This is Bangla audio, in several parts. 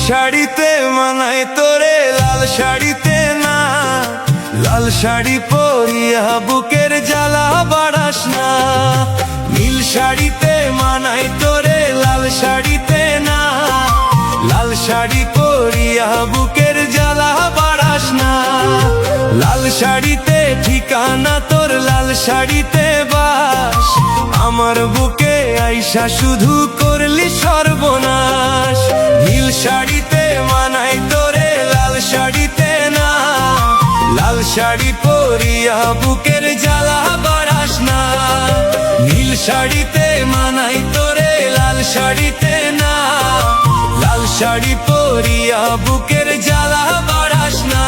শাড়িতে মানায় তোরে লাল শাড়িতে না, লাল শাড়ি পরিয়া বুকের জ্বালা বাড়াস না। নীল শাড়িতে মানায় তোরে লাল শাড়িতে না, লাল শাড়ি পরিয়া বুকের জ্বালা বাড়াস না। লাল শাড়িতে ঠিকানা তোর, লাল শাড়িতে বাস, আমার বুকে আইসা শুধু করলি সর্বনাশ। নীল শাড়িতে মানায় তোরে লাল শাড়িতে না, লাল শাড়ি পরিয়া বুকের জ্বালা বাড়াস না। নীল শাড়িতে মানায় তোরে লাল শাড়িতে না, লাল শাড়ি পরিয়া বুকের জ্বালা বাড়াস না।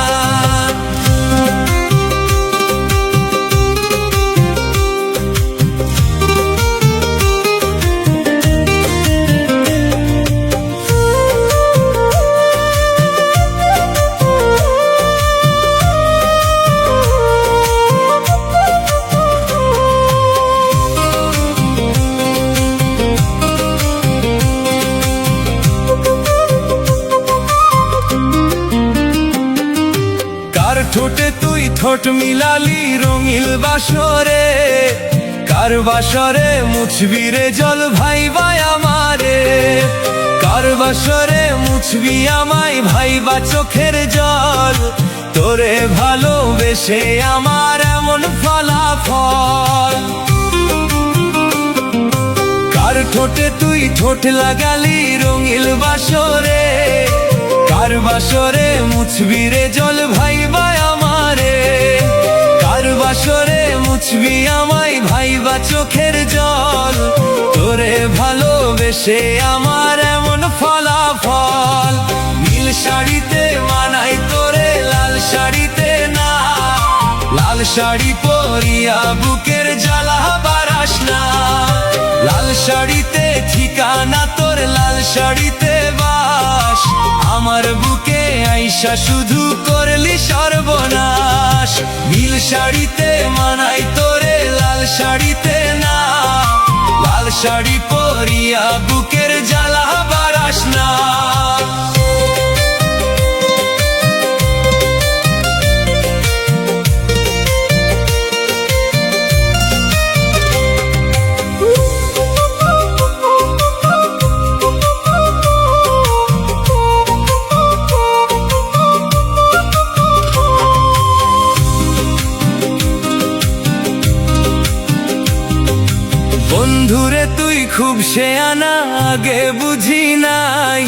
ঠোঁটে তুই ঠোঁট মিলালি রঙিল বাসরে, কার বাসরে মুছবি রে জল ভাইবা আমারে। কার বাসরে মুছবি আমায় ভাইবা চোখের জল, তোরে ভালোবেসে আমার এমন ফলাফল। কার ঠোঁটে তুই ঠোঁট লাগালি রঙিল বাসরে, কার বাসরে মুছবি রে জল ভাইবা আমারে। কার বাসরে মুছবি আমায় ভাইবা চোখের জল, তোরে ভালোবেসে আমার এমন ফলাফল। নীল শাড়িতে মানায় তোরে লাল শাড়িতে না, লাল শাড়ি পরিয়া বুকের জ্বালা বাড়াস না। লাল শাড়িতে ঠিকানা তোর, লাল শাড়িতে বাস, আমার বুকে আইসা শুধু করলি সর্বনাশ। নীল শাড়িতে মানায় তোরে লাল শাড়িতে না, লাল শাড়ি পরিয়া বুকের জ্বালা বাড়াস না। বন্ধুরে তুই খুব শেয়ানা, আগে বুঝি নাই,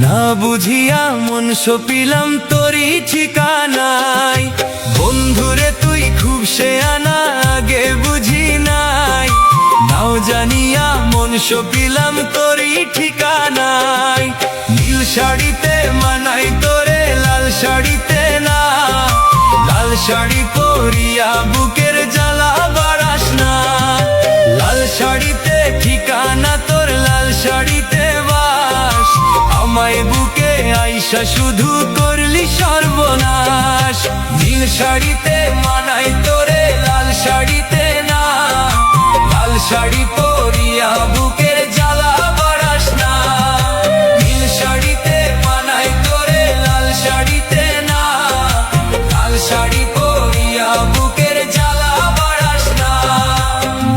না বুঝিয়া মন সপিলাম তোরই ঠিকানায়। বন্ধুরে তুই খুব শেয়ানা, আগে বুঝি নাই, নাও জানিয়া মন সপিলাম তোরই ঠিকানায়। নীল শাড়িতে মানায় তোরে লাল শাড়িতে না, লাল শাড়ি পরিয়া বুকের জ্বালা বাড়াস না। লাল শাড়িতে ঠিকানা তোর, লাল শাড়িতে বাস, আমায় বুকে আইসা শুধু করলি সর্বনাশ। নীল শাড়িতে মানায় তোরে লাল শাড়িতে না, লাল শাড়ি পরিয়া বুকের জ্বালা বাড়াস না। নীল শাড়িতে মানায় তোরে লাল শাড়িতে না, লাল শাড়ি পরিয়া বুকের জ্বালা বাড়াস না।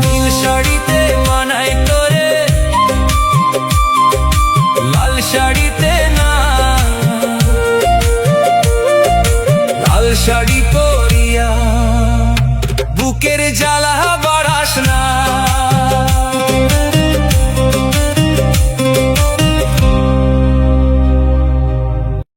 নীল শাড়িতে মানায় তোরে লাল শাড়িতে না, লাল শাড়ি